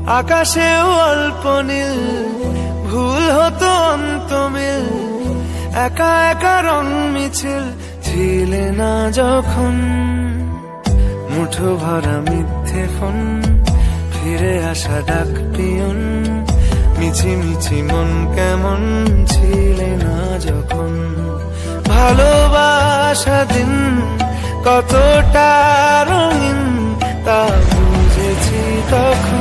আকাশেও অল্প নীল, ভুল হতো অন্তমিল, একা একা রং মিছিল ছিলে না যখন। মুঠো ভরা মিথ্যে ফোন, ফিরে আসা ডাক পিয়ন, মিছি মিছি মন কেমন ছিলে না যখন। ভালোবাসা দিন কতটা রঙিন তা বুঝেছি তখন।